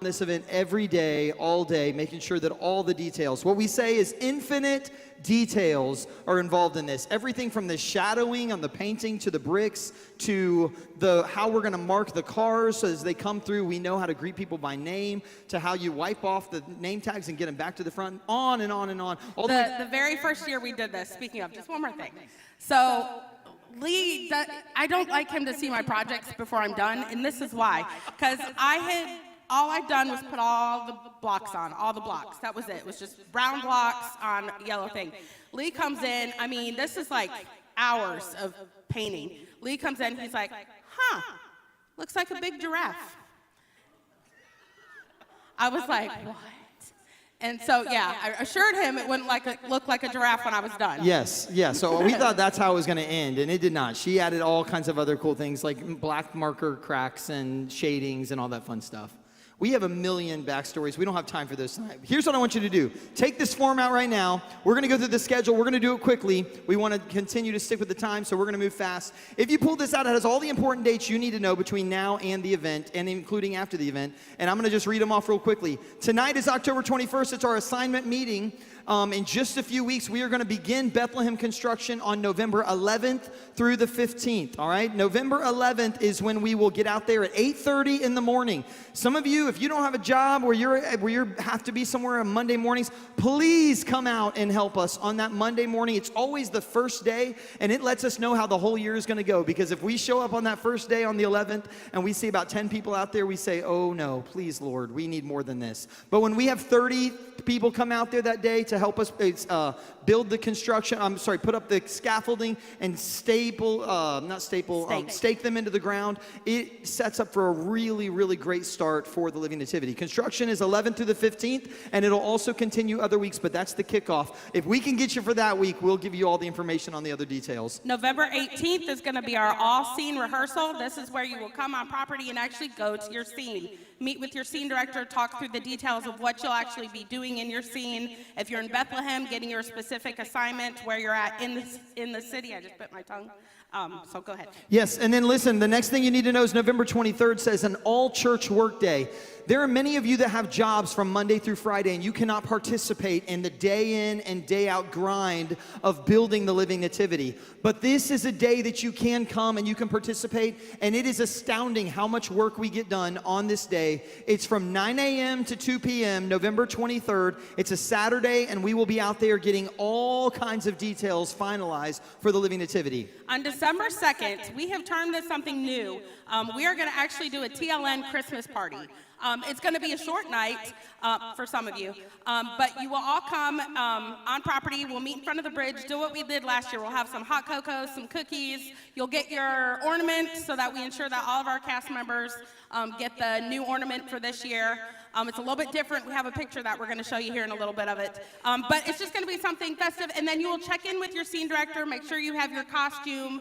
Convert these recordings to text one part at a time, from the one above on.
this event every day, all day, making sure that all the details, what we say is infinite details are involved in this. Everything from the shadowing on the painting to the bricks to how we're going to mark the cars so as they come through, we know how to greet people by name, to how you wipe off the name tags and get them back to the front, on and on and on. The very first year we did this, speaking of, just one more thing. So Lee, I don't like him to see my projects before I'm done, and this is why. Because all I'd done was put all the blocks on, all the blocks. That was it. It was just brown blocks on yellow thing. Lee comes in. I mean, this is like hours of painting. Lee comes in. He's like, huh, looks like a big giraffe. I was like, what? And so, yeah, I assured him it wouldn't look like a giraffe when I was done. Yes, yeah. So we thought that's how it was going to end, and it did not. She added all kinds of other cool things like black marker cracks and shadings and all that fun stuff. We have a million backstories. We don't have time for those tonight. Here's what I want you to do. Take this form out right now. We're going to go through the schedule. We're going to do it quickly. We want to continue to stick with the time, so we're going to move fast. If you pull this out, it has all the important dates you need to know between now and the event, and including after the event. And I'm going to just read them off real quickly. Tonight is October 21st. It's our assignment meeting. In just a few weeks, we are going to begin Bethlehem construction on November 11th through the 15th, all right? November 11th is when we will get out there at 8:30 in the morning. Some of you, if you don't have a job where you have to be somewhere on Monday mornings, please come out and help us on that Monday morning. It's always the first day, and it lets us know how the whole year is going to go, because if we show up on that first day on the 11th and we see about 10 people out there, we say, oh no, please, Lord, we need more than this. But when we have 30 people come out there that day to help us build the construction, put up the scaffolding and stake them into the ground, it sets up for a really, really great start for the Living Nativity. Construction is 11th through the 15th, and it'll also continue other weeks, but that's the kickoff. If we can get you for that week, we'll give you all the information on the other details. November 18th is going to be our all-scene rehearsal. This is where you will come on property and actually go to your scene. Meet with your scene director, talk through the details of what you'll actually be doing in your scene. If you're in Bethlehem, getting your specific assignment, where you're at in the city. I just bit my tongue. So go ahead. Yes, and then listen, the next thing you need to know is November 23rd says an all-church work day. There are many of you that have jobs from Monday through Friday, and you cannot participate in the day in and day out grind of building the Living Nativity. But this is a day that you can come and you can participate, and it is astounding how much work we get done on this day. It's from 9 a.m. to 2 p.m., November 23rd. It's a Saturday, and we will be out there getting all kinds of details finalized for the Living Nativity. On December 2nd, we have termed this something new. We are going to actually do a TLN Christmas party. It's going to be a short night for some of you, but you will all come on property. We'll meet in front of the bridge, do what we did last year. We'll have some hot cocoa, some cookies. You'll get your ornament so that we ensure that all of our cast members get the new ornament for this year. It's a little bit different. We have a picture that we're going to show you here in a little bit of it. But it's just going to be something festive, and then you will check in with your scene director, make sure you have your costume.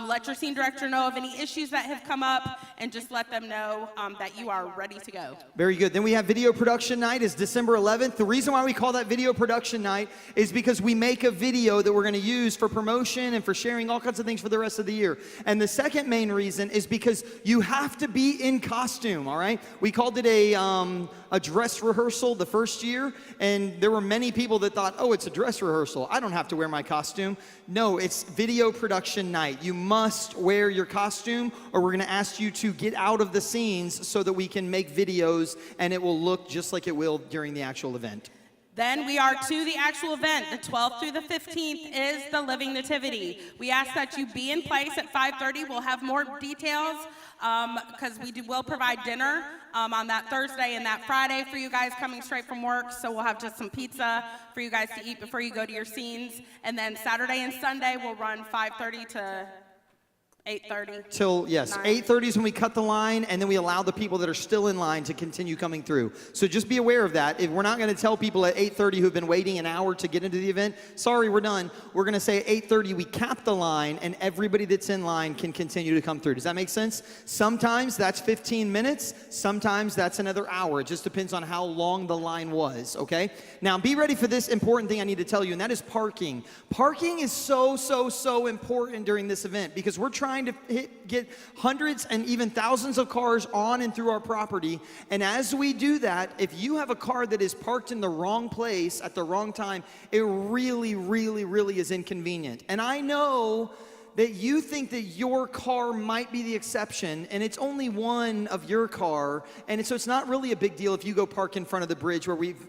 Let your scene director know of any issues that have come up, and just let them know that you are ready to go. Very good. Then we have video production night is December 11th. The reason why we call that video production night is because we make a video that we're going to use for promotion and for sharing all kinds of things for the rest of the year. And the second main reason is because you have to be in costume, all right? We called it a dress rehearsal the first year, and there were many people that thought, oh, it's a dress rehearsal. I don't have to wear my costume. No, it's video production night. You must wear your costume, or we're going to ask you to get out of the scenes so that we can make videos and it will look just like it will during the actual event. Then we are to the actual event. The 12th through the 15th is the Living Nativity. We ask that you be in place at 5:30. We'll have more details because will provide dinner on that Thursday and that Friday for you guys coming straight from work. So we'll have just some pizza for you guys to eat before you go to your scenes. And then Saturday and Sunday we'll run 5:30 to 8:30. Till, yes, 8:30 is when we cut the line, and then we allow the people that are still in line to continue coming through. So just be aware of that. If we're not going to tell people at 8:30 who've been waiting an hour to get into the event, sorry, we're done. We're going to say at 8:30 we cap the line, and everybody that's in line can continue to come through. Does that make sense? Sometimes that's 15 minutes. Sometimes that's another hour. It just depends on how long the line was, okay? Now, be ready for this important thing I need to tell you, and that is parking. Parking is so important during this event because we're trying trying to get hundreds and even thousands of cars on and through our property. And as we do that, if you have a car that is parked in the wrong place at the wrong time, it really, really, really is inconvenient. And I know that you think that your car might be the exception, and it's only one of your car, and so it's not really a big deal if you go park in front of the bridge where we've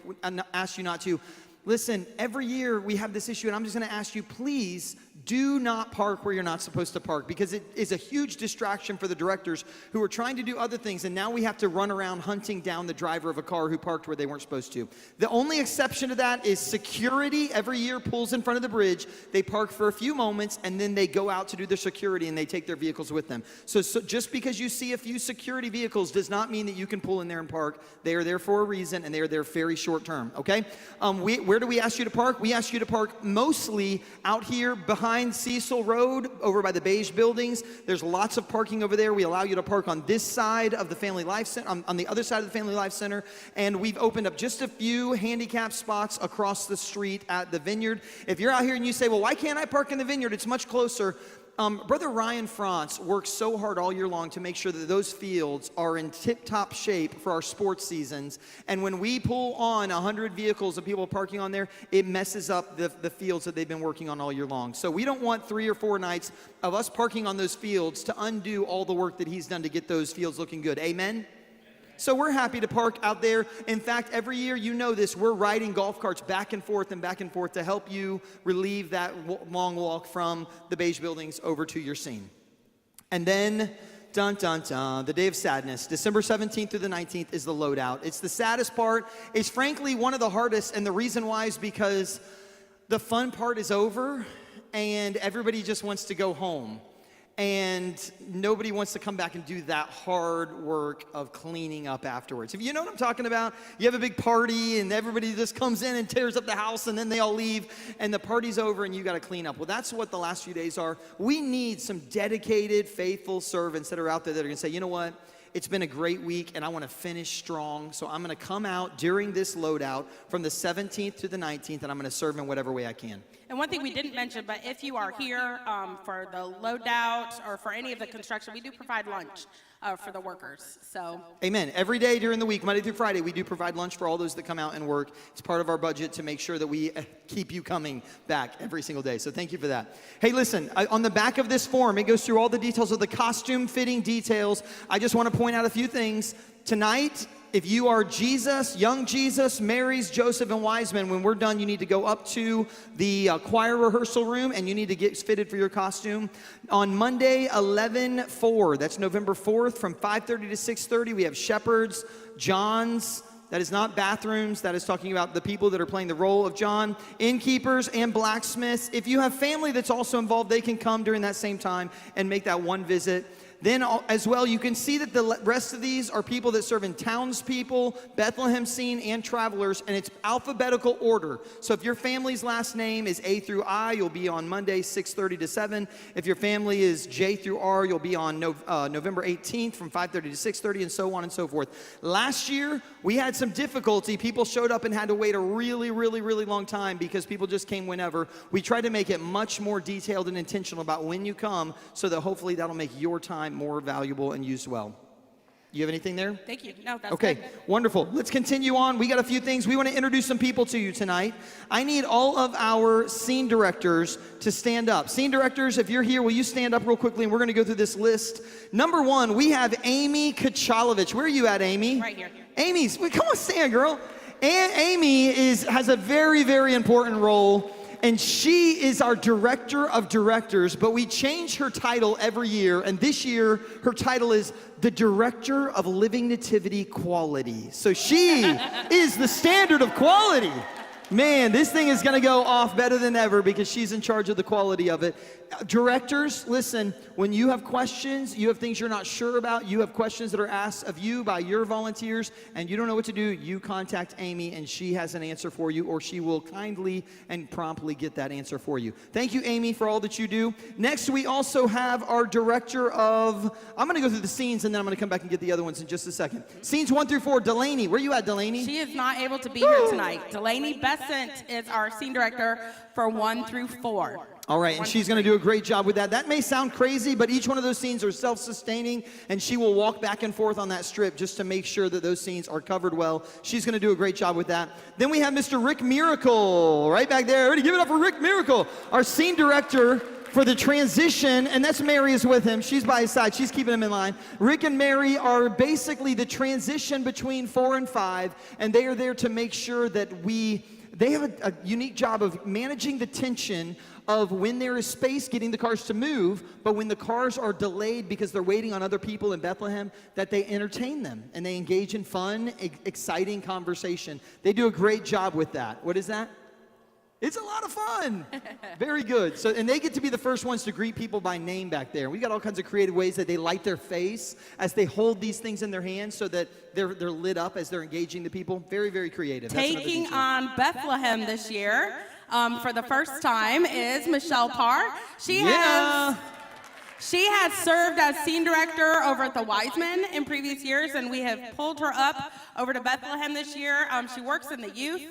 asked you not to. Listen, every year we have this issue, and I'm just going to ask you, please do not park where you're not supposed to park, because it is a huge distraction for the directors who are trying to do other things, and now we have to run around hunting down the driver of a car who parked where they weren't supposed to. The only exception to that is security every year pulls in front of the bridge. They park for a few moments, and then they go out to do their security, and they take their vehicles with them. So just because you see a few security vehicles does not mean that you can pull in there and park. They are there for a reason, and they are there very short term, okay? Where do we ask you to park? We ask you to park mostly out here behind Cecil Road, over by the beige buildings. There's lots of parking over there. We allow you to park on this side of the Family Life Center, on the other side of the Family Life Center, and we've opened up just a few handicap spots across the street at the Vineyard. If you're out here and you say, well, why can't I park in the Vineyard? It's much closer. Brother Ryan France works so hard all year long to make sure that those fields are in tip-top shape for our sports seasons. And when we pull on 100 vehicles of people parking on there, it messes up the fields that they've been working on all year long. So we don't want 3 or 4 nights of us parking on those fields to undo all the work that he's done to get those fields looking good. Amen? So we're happy to park out there. In fact, every year, you know this, we're riding golf carts back and forth to help you relieve that long walk from the beige buildings over to your scene. And then, dun, dun, dun, the day of sadness, December 17th through the 19th is the loadout. It's the saddest part. It's frankly one of the hardest, and the reason why is because the fun part is over, and everybody just wants to go home. And nobody wants to come back and do that hard work of cleaning up afterwards. If you know what I'm talking about, you have a big party and everybody just comes in and tears up the house and then they all leave and the party's over and you got to clean up. Well, that's what the last few days are. We need some dedicated, faithful servants that are out there that are going to say, you know what? It's been a great week, and I want to finish strong, so I'm going to come out during this loadout from the 17th to the 19th, and I'm going to serve in whatever way I can. And one thing we didn't mention, but if you are here for the loadout or for any of the construction, we do provide lunch for the workers. So, amen. Every day during the week, Monday through Friday, we do provide lunch for all those that come out and work. It's part of our budget to make sure that we keep you coming back every single day. So thank you for that. Hey, listen, on the back of this form, it goes through all the details of the costume fitting details. I just want to point out a few things. Tonight, if you are Jesus, young Jesus, Mary's, Joseph, and Wiseman, when we're done, you need to go up to the choir rehearsal room and you need to get fitted for your costume. On Monday, 11/4, that's November 4th, from 5:30 to 6:30, we have shepherds, Johns. That is not bathrooms. That is talking about the people that are playing the role of John. Innkeepers and blacksmiths. If you have family that's also involved, they can come during that same time and make that one visit. Then as well, you can see that the rest of these are people that serve in townspeople, Bethlehem Scene, and travelers, and it's alphabetical order. So if your family's last name is A through I, you'll be on Monday, 6:30 to 7. If your family is J through R, you'll be on November 18th from 5:30 to 6:30, and so on and so forth. Last year, we had some difficulty. People showed up and had to wait a really, really, really long time because people just came whenever. We tried to make it much more detailed and intentional about when you come so that hopefully that'll make your time more valuable and used well. You have anything there? thank you. No, that's Okay, good. wonderful. Let's continue on. We got a few things. We want to introduce some people to you tonight. I need all of our scene directors to stand up. Scene directors, if you're here, will you stand up real quickly, and we're going to go through this list. Number 1, we have Amy Kachalovich. Where are you at, Amy? Right here. Amy's, come on, stand, girl. And Amy has a very, very important role. And she is our director of directors, but we change her title every year. And this year, her title is the Director of Living Nativity Quality. So she is the standard of quality. Man, this thing is going to go off better than ever because she's in charge of the quality of it. Directors, listen, when you have questions, you have things you're not sure about, you have questions that are asked of you by your volunteers, and you don't know what to do, you contact Amy, and she has an answer for you, or she will kindly and promptly get that answer for you. Thank you, Amy, for all that you do. Next, we also have our director of, I'm going to go through the scenes, and then I'm going to come back and get the other ones in just a second. Scenes 1 through 4, Delaney. Where you at, Delaney? She is not able to be here tonight. Delaney Besant is our scene director for 1 through 4. All right, and she's going to do a great job with that. That may sound crazy, but each one of those scenes are self-sustaining, and she will walk back and forth on that strip just to make sure that those scenes are covered well. She's going to do a great job with that. Then we have Mr. Rick Miracle right back there. Everybody give it up for Rick Miracle, our scene director for the transition, and that's Mary is with him. She's by his side. She's keeping him in line. Rick and Mary are basically the transition between 4 and 5, and they are there to make sure that they have a unique job of managing the tension of when there is space getting the cars to move, but when the cars are delayed because they're waiting on other people in Bethlehem, that they entertain them and they engage in fun, exciting conversation. They do a great job with that. What is that? It's a lot of fun. Very good. So, and they get to be the first ones to greet people by name back there. We got all kinds of creative ways that they light their face as they hold these things in their hands so that they're lit up as they're engaging the people. Very, very creative. Taking on Bethlehem this year for the first time is Michelle Parr. She has served as scene director over at the Wiseman in previous years, and we have pulled her up over to Bethlehem this year. She works in the youth,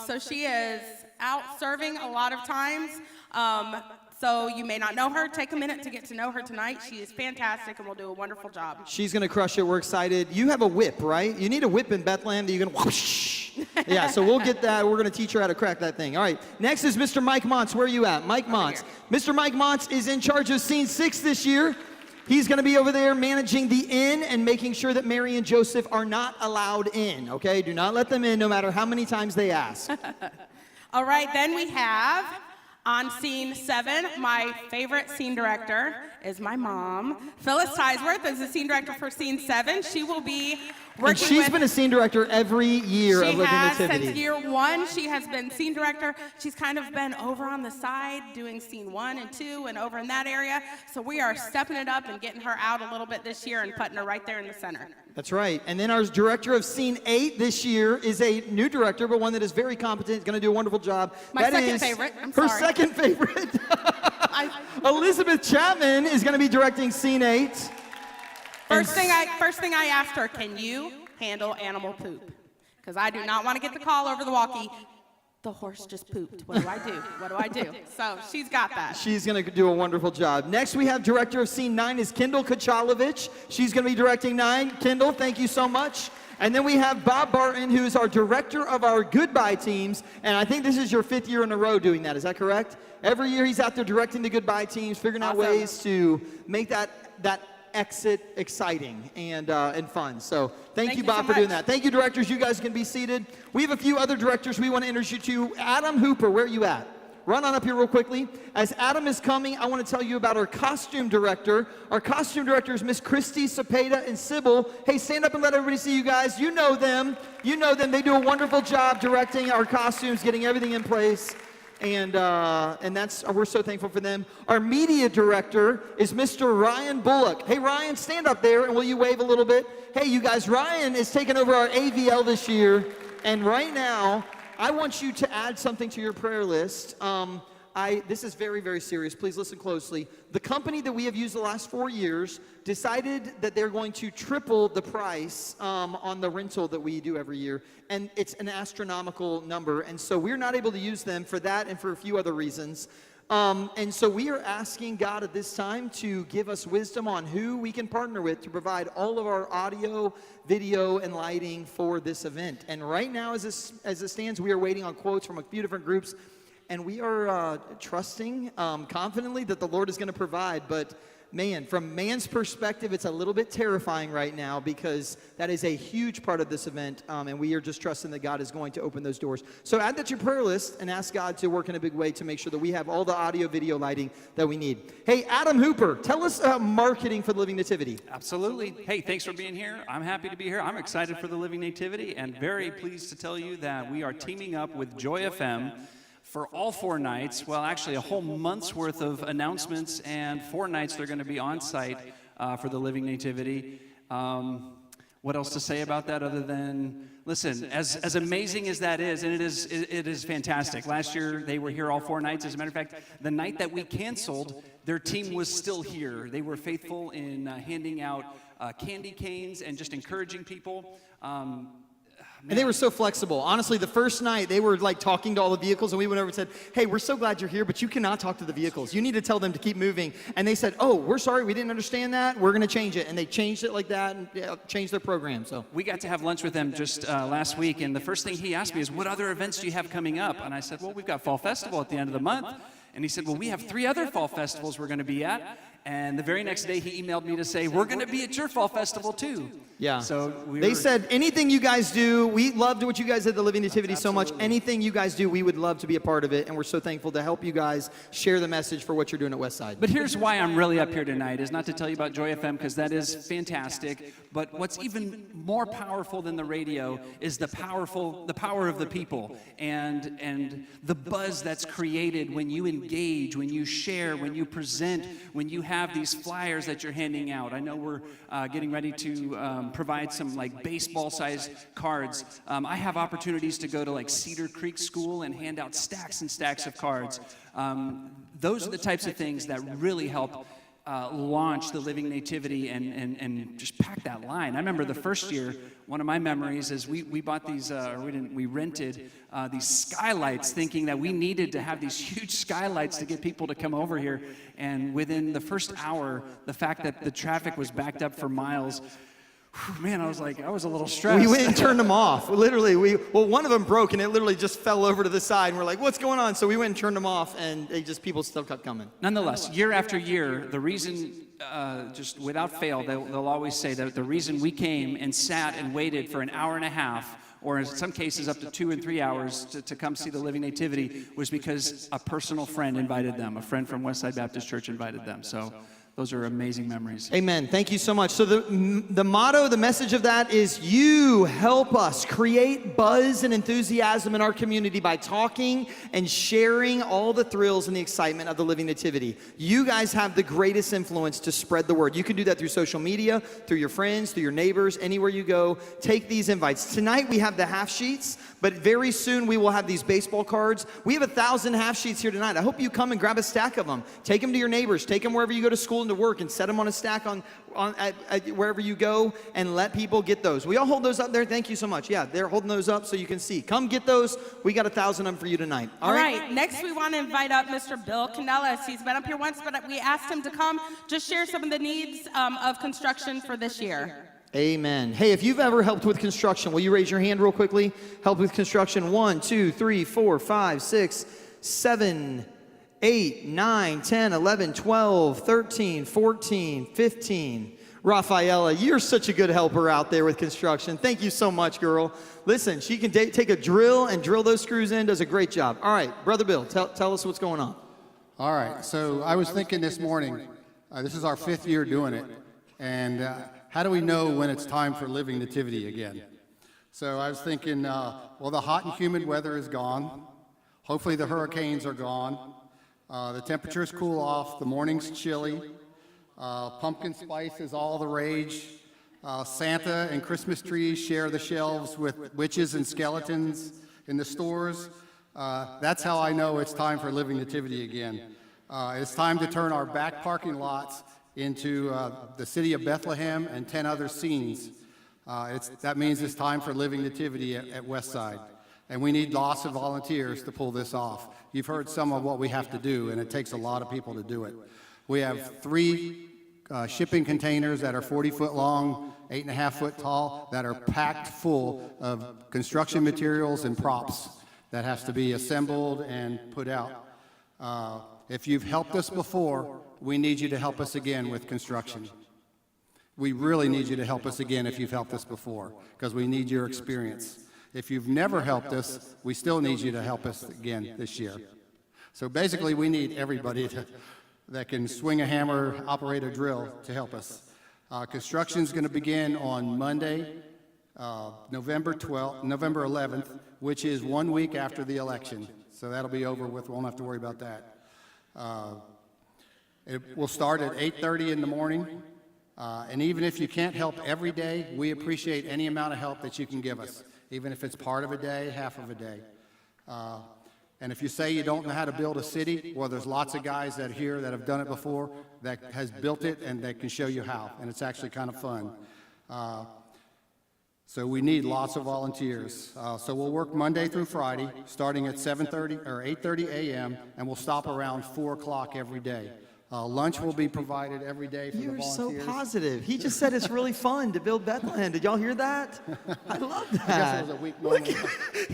so she is out serving a lot of times. So you may not know her. Take a minute to get to know her tonight. She is fantastic and will do a wonderful job. She's going to crush it. We're excited. You have a whip, right? You need a whip in Bethlehem that you can whoosh. Yeah, so we'll get that. We're going to teach her how to crack that thing. All right. Next is Mr. Mike Montz. Where are you at? Mike Montz. Mr. Mike Montz is in charge of Scene 6 this year. He's going to be over there managing the inn and making sure that Mary and Joseph are not allowed in, okay? Do not let them in no matter how many times they ask. All right, then we have on Scene 7, my favorite scene director is my mom. Phyllis Tisworth is the scene director for Scene 7. She will be working and she's been a scene director every year of Living Nativity. Since year 1, she has been scene director. She's kind of been over on the side doing Scene 1 and 2 and over in that area. So we are stepping it up and getting her out a little bit this year and putting her right there in the center. That's right. And then our director of Scene 8 this year is a new director, but one that is very competent, going to do a wonderful job. My second favorite. I'm her sorry. second favorite. Elizabeth Chapman is going to be directing Scene 8. First thing I asked her, can you handle animal poop? Because I do not want to get the call over the walkie. The horse just pooped. What do I do? What do I do? So she's got that. She's going to do a wonderful job. Next, we have director of Scene 9 is Kendall Kachalovich. She's going to be directing 9. Kendall, thank you so much. And then we have Bob Barton, who's our director of our goodbye teams. And I think this is your 5th year in a row doing that. Is that correct? Every year he's out there directing the goodbye teams, figuring out ways to make that exit exciting and fun. So thank you, Bob, for doing that. Thank you, directors. You guys can be seated. We have a few other directors we want to introduce you to. Adam Hooper, where are you at? Run on up here real quickly. As Adam is coming, I want to tell you about our costume director. Our costume director is Miss Christy Cepeda and Sybil. Hey, stand up and let everybody see you guys. You know them. You know them. They do a wonderful job directing our costumes, getting everything in place. And we're so thankful for them. Our media director is Mr. Ryan Bullock. Hey, Ryan, stand up there, and will you wave a little bit? Hey, you guys, Ryan is taking over our AVL this year, and right now, I want you to add something to your prayer list. This is very, very serious. Please listen closely. The company that we have used the last 4 years decided that they're going to triple the price on the rental that we do every year. And it's an astronomical number. And so we're not able to use them for that and for a few other reasons. And so we are asking God at this time to give us wisdom on who we can partner with to provide all of our audio, video, and lighting for this event. And right now, as it stands, we are waiting on quotes from a few different groups. And we are trusting confidently that the Lord is going to provide. But man, from man's perspective, it's a little bit terrifying right now because that is a huge part of this event. And we are just trusting that God is going to open those doors. So add that to your prayer list and ask God to work in a big way to make sure that we have all the audio, video, lighting that we need. Hey, Adam Hooper, tell us marketing for the Living Nativity. Absolutely. Hey, thanks for being here. I'm happy to be here. I'm excited for the Living Nativity and very pleased to tell you that we are teaming up with Joy FM for all 4 nights, well, actually a whole month's worth of announcements, and 4 nights they're going to be on site for the Living Nativity. What else to say about that other than, listen, as amazing as that is, and it is fantastic. Last year they were here all 4 nights. As a matter of fact, the night that we canceled, their team was still here. They were faithful in handing out candy canes and just encouraging people. And they were so flexible. Honestly, the first night, they were like talking to all the vehicles, and we went over and said, hey, we're so glad you're here, but you cannot talk to the vehicles. You need to tell them to keep moving. And they said, oh, we're sorry, we didn't understand that. We're going to change it. And they changed it like that and changed their program. So we got to have lunch with them just last week, and the first thing he asked me is, what other events do you have coming up? And I said, well, we've got Fall Festival at the end of the month. And he said, well, we have 3 other fall festivals we're going to be at. And the very next day, he emailed me to say, we're going to be at your fall festival, too. yeah. So they said, anything you guys do, we loved what you guys did at the Living Nativity so much. Anything you guys do, we would love to be a part of it. And we're so thankful to help you guys share the message for what you're doing at Westside. But here's why I'm really up here tonight, is not to tell you about Joy FM, because that is fantastic. But what's even more powerful than the radio is the power of the people and the buzz that's created when you engage, when you share, when you present, when you have these flyers that you're handing out. I know we're getting ready to provide some like baseball-sized cards. I have opportunities to go to like Cedar Creek School and hand out stacks and stacks of cards. Those are the types of things that really help launch the Living Nativity and just pack that line. I remember the first year, one of my memories is we bought these, we rented these skylights, thinking that we needed to have these huge skylights to get people to come over here. And within the first hour, the fact that the traffic was backed up for miles, man, I was a little stressed. We went and turned them off. Literally, one of them broke, and it literally just fell over to the side, and we're like, what's going on? So we went and turned them off, and people still kept coming. Nonetheless, year after year, the reason, just without fail, they'll always say that the reason we came and sat and waited for an hour and a half, or in some cases up to 2 and 3 hours to come see the Living Nativity, was because a personal friend invited them. A friend from Westside Baptist Church invited them. So those are amazing memories. Amen. Thank you so much. So the motto, the message of that is, you help us create buzz and enthusiasm in our community by talking and sharing all the thrills and the excitement of the Living Nativity. You guys have the greatest influence to spread the word. You can do that through social media, through your friends, through your neighbors, anywhere you go. Take these invites. Tonight we have the half sheets, but very soon we will have these baseball cards. We have 1,000 half sheets here tonight. I hope you come and grab a stack of them. Take them to your neighbors. Take them wherever you go to school and to work, and set them on a stack at wherever you go, and let people get those. We all hold those up there. Thank you so much. Yeah, they're holding those up so you can see. Come get those. We got 1,000 of them for you tonight. All right. Next, we want to invite up Mr. Bill Canellis. He's been up here once, but we asked him to come just share some of the needs of construction for this year. Amen. Hey, if you've ever helped with construction, will you raise your hand real quickly? Help with construction. 1, 2, 3, 4, 5, 6, 7, 8, 9, 10, 11, 12, 13, 14, 15. Rafaela, you're such a good helper out there with construction. Thank you so much, girl. Listen, she can take a drill and drill those screws in, does a great job. All right, Brother Bill, tell us what's going on. All right, so I was thinking this morning, this is our 5th year doing it, and how do we know when it's time for Living Nativity again? So I was thinking, well, the hot and humid weather is gone. Hopefully the hurricanes are gone. The temperatures cool off, the morning's chilly, pumpkin spice is all the rage, Santa and Christmas trees share the shelves with witches and skeletons in the stores. That's how I know it's time for Living Nativity again. It's time to turn our back parking lots into the city of Bethlehem and 10 other scenes. That means it's time for Living Nativity at Westside. And we need lots of volunteers to pull this off. You've heard some of what we have to do, and it takes a lot of people to do it. We have 3 shipping containers that are 40-foot long, 8.5-foot tall, that are packed full of construction materials and props that has to be assembled and put out. If you've helped us before, we need you to help us again with construction. We really need you to help us again if you've helped us before, because we need your experience. If you've never helped us, we still need you to help us again this year. So basically, we need everybody that can swing a hammer, operate a drill to help us. Construction is going to begin on Monday, November 11th, which is 1 week after the election. So that'll be over with. We won't have to worry about that. It will start at 8:30 in the morning. And even if you can't help every day, we appreciate any amount of help that you can give us, even if it's part of a day, half of a day. And if you say you don't know how to build a city, well, there's lots of guys that are here that have done it before that has built it and that can show you how, and it's actually kind of fun. So we need lots of volunteers. So we'll work Monday through Friday, starting at 7:30 or 8:30 a.m., and we'll stop around 4 o'clock every day. Lunch will be provided every day for the You're so volunteers. positive. He just said it's really fun to build Bethlehem. Did y'all hear that? I love that. I guess it was a weak moment.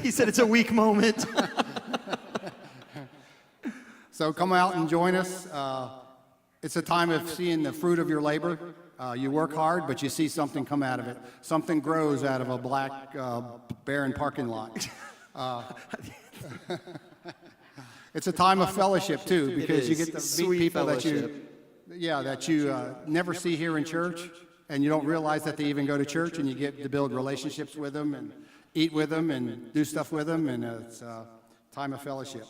He said it's a weak moment. So come out and join us. It's a time of seeing the fruit of your labor. You work hard, but you see something come out of it. Something grows out of a black, barren parking lot. It's a time of fellowship too, because you get to meet Sweet people fellowship. that you never see here in church, and you don't realize that they even go to church, and you get to build relationships with them and eat with them and do stuff with them, and it's a time of fellowship.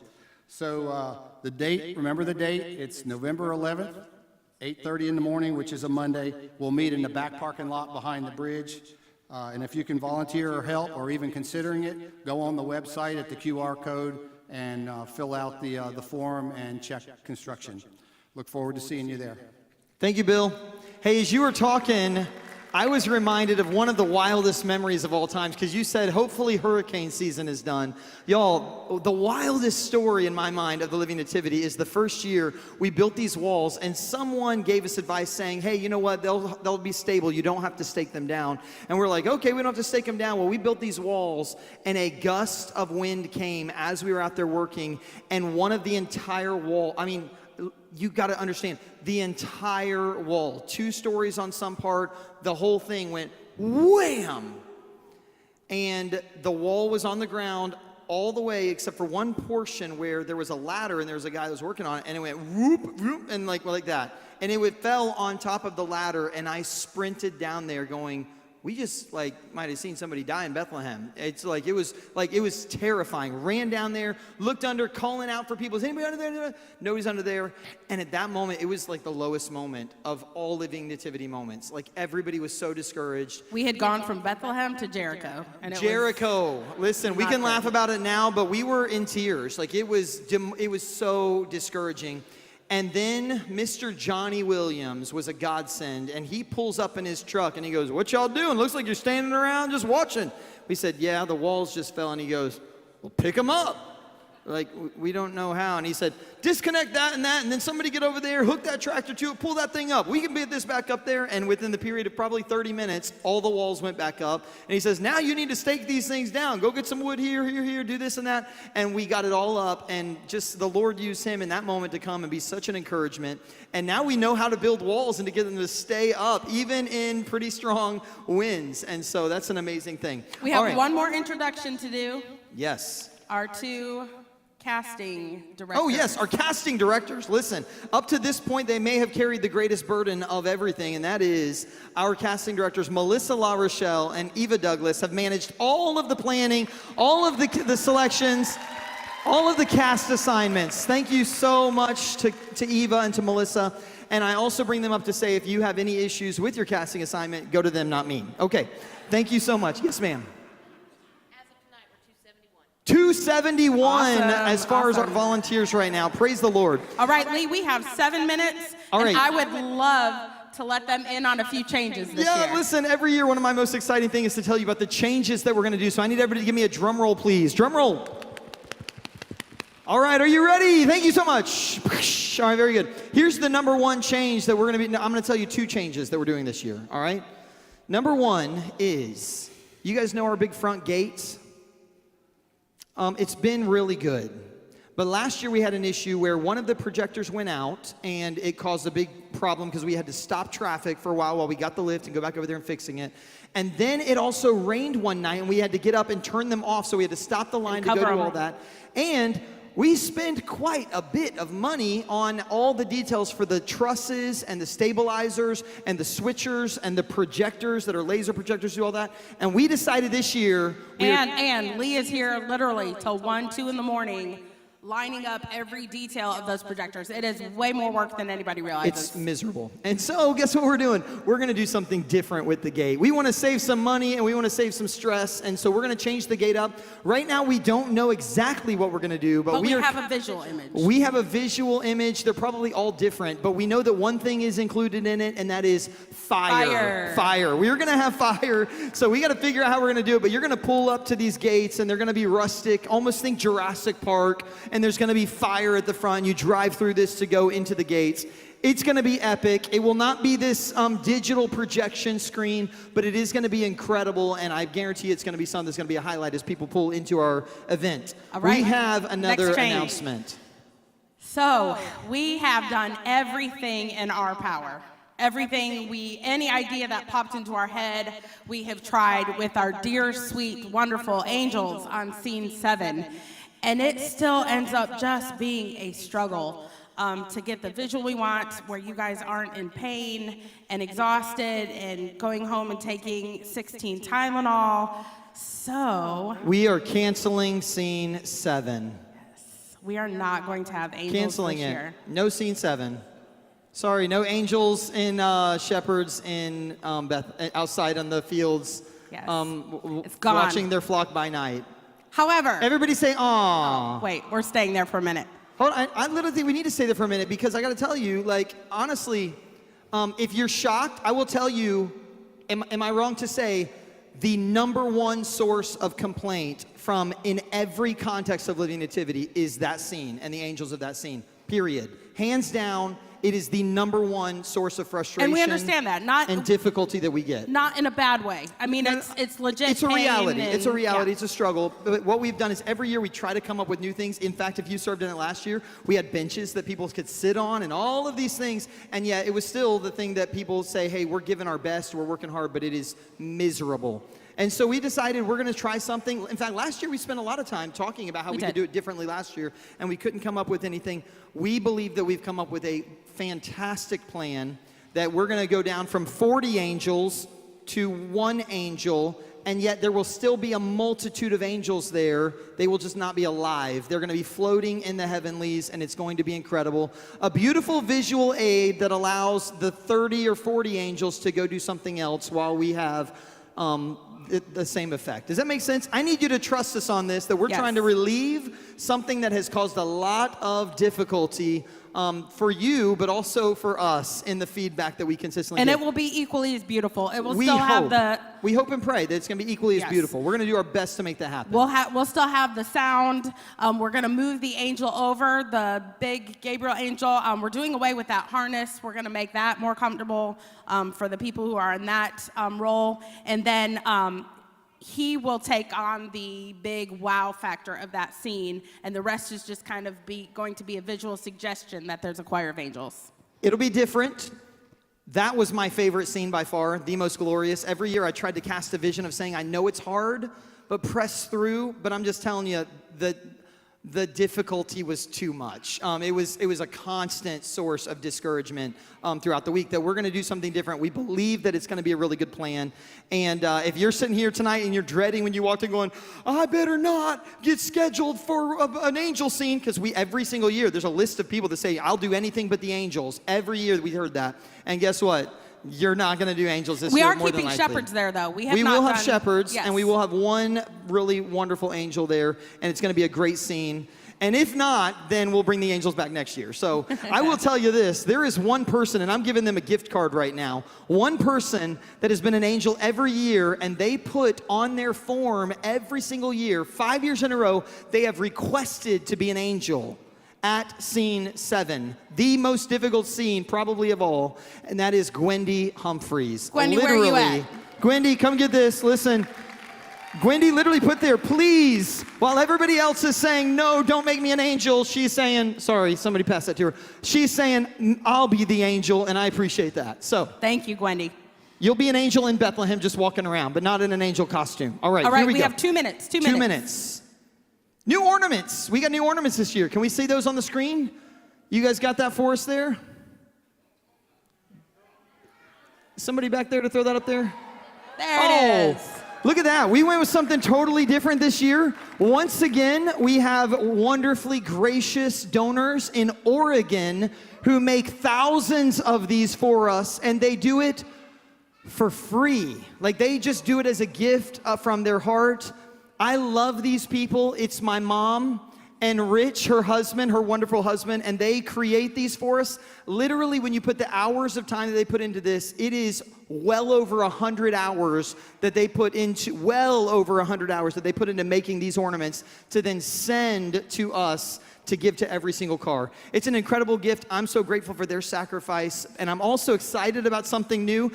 So the date, remember the date, it's November 11th, 8:30 in the morning, which is a Monday. We'll meet in the back parking lot behind the bridge. And if you can volunteer or help, or even considering it, go on the website at the QR code and fill out the form and check construction. Look forward to seeing you there. Thank you, Bill. Hey, as you were talking, I was reminded of one of the wildest memories of all times, because you said hopefully hurricane season is done. Y'all, the wildest story in my mind of the Living Nativity is the first year we built these walls, and someone gave us advice saying, hey, you know what, they'll be stable, you don't have to stake them down. And we're like, okay, we don't have to stake them down. Well, we built these walls, and a gust of wind came as we were out there working, and one of the entire wall, I mean, you got to understand, the entire wall, 2 stories on some part, the whole thing went wham! And the wall was on the ground all the way except for one portion where there was a ladder and there was a guy that was working on it, and it went whoop, whoop, and like that. And it fell on top of the ladder, and I sprinted down there going, we just might have seen somebody die in Bethlehem. It was terrifying. Ran down there, looked under, calling out for people. Is anybody under there? Nobody's under there. And at that moment, it was like the lowest moment of all Living Nativity moments. Like everybody was so discouraged. We had gone from Bethlehem to Jericho. And Jericho. Listen, we can laugh about it now, but we were in tears. Like it was so discouraging. And then Mr. Johnny Williams was a godsend, and he pulls up in his truck, and he goes, what y'all doing? Looks like you're standing around just watching. We said, yeah, the walls just fell. And he goes, well, pick them up. Like, we don't know how. And he said, disconnect that, and then somebody get over there, hook that tractor to it, pull that thing up. We can get this back up there. And within the period of probably 30 minutes, all the walls went back up. And he says, now you need to stake these things down. Go get some wood here, do this and that. And we got it all up, and just the Lord used him in that moment to come and be such an encouragement. And now we know how to build walls and to get them to stay up, even in pretty strong winds. And so that's an amazing thing. We have one more introduction to do. Yes. Our 2 casting directors. Oh, yes, our casting directors. Listen, up to this point, they may have carried the greatest burden of everything, and that is our casting directors, Melissa La Rochelle and Eva Douglas, have managed all of the planning, all of the selections, all of the cast assignments. Thank you so much to Eva and to Melissa. And I also bring them up to say, if you have any issues with your casting assignment, go to them, not me. Okay, thank you so much. Yes, ma'am. 271 Awesome, as far as our volunteers right now. Praise the Lord. All right, Lee, we have 7 minutes. All right. And I would love to let them in on a few changes this year. Yeah, listen, every year one of my most exciting things is to tell you about the changes that we're going to do. So I need everybody to give me a drum roll, please. Drum roll. All right, are you ready? Thank you so much. All right, very good. Here's the number 1 change that we're going to be, I'm going to tell you 2 changes that we're doing this year, all right? Number 1 is, you guys know our big front gates? It's been really good. But last year we had an issue where one of the projectors went out, and it caused a big problem because we had to stop traffic for a while we got the lift and go back over there and fixing it. And then it also rained one night, and we had to get up and turn them off, so we had to stop the line to go do all that. And we spend quite a bit of money on all the details for the trusses and the stabilizers and the switchers and the projectors that are laser projectors, do all that. And we decided this year... And Lee is here literally till 1, 2 in the morning lining up every detail of those projectors. It is way more work than anybody realizes. It's miserable. And so guess what we're doing? We're going to do something different with the gate. We want to save some money and we want to save some stress. And so we're going to change the gate up. Right now, we don't know exactly what we're going to do, but we have a visual image. We have a visual image. They're probably all different, but we know that one thing is included in it, and that is fire. Fire. We're going to have fire. So we got to figure out how we're going to do it, but you're going to pull up to these gates and they're going to be rustic, almost think Jurassic Park. And there's going to be fire at the front. You drive through this to go into the gates. It's going to be epic. It will not be this digital projection screen, but it is going to be incredible, and I guarantee it's going to be something that's going to be a highlight as people pull into our event. All right. We have another Next change. announcement. So we have done everything in our power. Everything any idea that popped into our head, we have tried with our dear, sweet, wonderful angels on scene 7. And it still ends up just being a struggle to get the visual we want, where you guys aren't in pain and exhausted and going home and taking 16 Tylenol. So we are canceling scene 7. we are not going to have angels Canceling this it. year. No scene 7. Sorry, no angels in shepherds in outside on the fields. Yes. It's gone. Watching their flock by night. However, Everybody say, "Aw." wait, we're staying there for a minute. Hold on, I literally think we need to stay there for a minute because I got to tell you, like, honestly, if you're shocked, I will tell you, am I wrong to say, the #1 source of complaint from in every context of Living Nativity is that scene and the angels of that scene, period. Hands down, it is the #1 source of frustration. And we understand that, and difficulty that we get. Not in a bad way. I mean, it's legit. It's a reality. pain It's a and- reality. yeah. It's a struggle. But what we've done is every year we try to come up with new things. In fact, if you served in it last year, we had benches that people could sit on and all of these things. And yet it was still the thing that people say, hey, we're giving our best, we're working hard, but it is miserable. And so we decided we're going to try something. In fact, last year we spent a lot of time talking about how we could do it differently last year, and we couldn't come up with anything. We believe that we've come up with a fantastic plan that we're going to go down from 40 angels to 1 angel, and yet there will still be a multitude of angels there. They will just not be alive. They're going to be floating in the heavenlies, and it's going to be incredible. A beautiful visual aid that allows the 30 or 40 angels to go do something else while we have the same effect. Does that make sense? I need you to trust us on this, that we're trying to relieve something that has caused a lot of difficulty for you, but also for us in the feedback that we consistently get. And it will be equally as beautiful. It will We still hope. have the... We hope and pray that it's going to be equally as Yes. beautiful. We're going to do our best to make that happen. We'll still have the sound. We're going to move the angel over, the big Gabriel angel. We're doing away with that harness. We're going to make that more comfortable for the people who are in that role. And then he will take on the big wow factor of that scene, and the rest is just kind of going to be a visual suggestion that there's a choir of angels. It'll be different. That was my favorite scene by far, the most glorious. Every year I tried to cast a vision of saying, I know it's hard, but press through. But I'm just telling you that the difficulty was too much. It was a constant source of discouragement throughout the week, that we're going to do something different. We believe that it's going to be a really good plan. And if you're sitting here tonight and you're dreading when you walked in going, I better not get scheduled for an angel scene, because every single year there's a list of people that say, I'll do anything but the angels. Every year we heard that. And guess what? You're not going to do angels this year. We are more than keeping likely. shepherds there, though. We will have shepherds, Yes. and we will have 1 really wonderful angel there, and it's going to be a great scene. And if not, then we'll bring the angels back next year. So I will tell you this, there is 1 person, and I'm giving them a gift card right now, 1 person that has been an angel every year, and they put on their form every single year, 5 years in a row, they have requested to be an angel at scene 7, the most difficult scene probably of all, and that is Gwendy Humphreys. Gwendy, where are you at? Gwendy, come get this. Listen, Gwendy literally put there, please, while everybody else is saying, no, don't make me an angel, she's saying, sorry, somebody passed that to her. She's saying, I'll be the angel, and I appreciate that. So, Thank you, Gwendy. you'll be an angel in Bethlehem just walking around, but not in an angel costume. All right, All right, here we we go. have 2 minutes. 2 minutes. 2 minutes. New ornaments. We got new ornaments this year. Can we see those on the screen? You guys got that for us there? Somebody back there to throw that up there? There it is. Look at that. We went with something totally different this year. Once again, we have wonderfully gracious donors in Oregon who make thousands of these for us, and they do it for free. Like, they just do it as a gift from their heart. I love these people. It's my mom and Rich, her husband, her wonderful husband, and they create these for us. Literally, when you put the hours of time that they put into this, it is well over 100 hours that they put into, making these ornaments to then send to us to give to every single car. It's an incredible gift. I'm so grateful for their sacrifice, and I'm also excited about something new.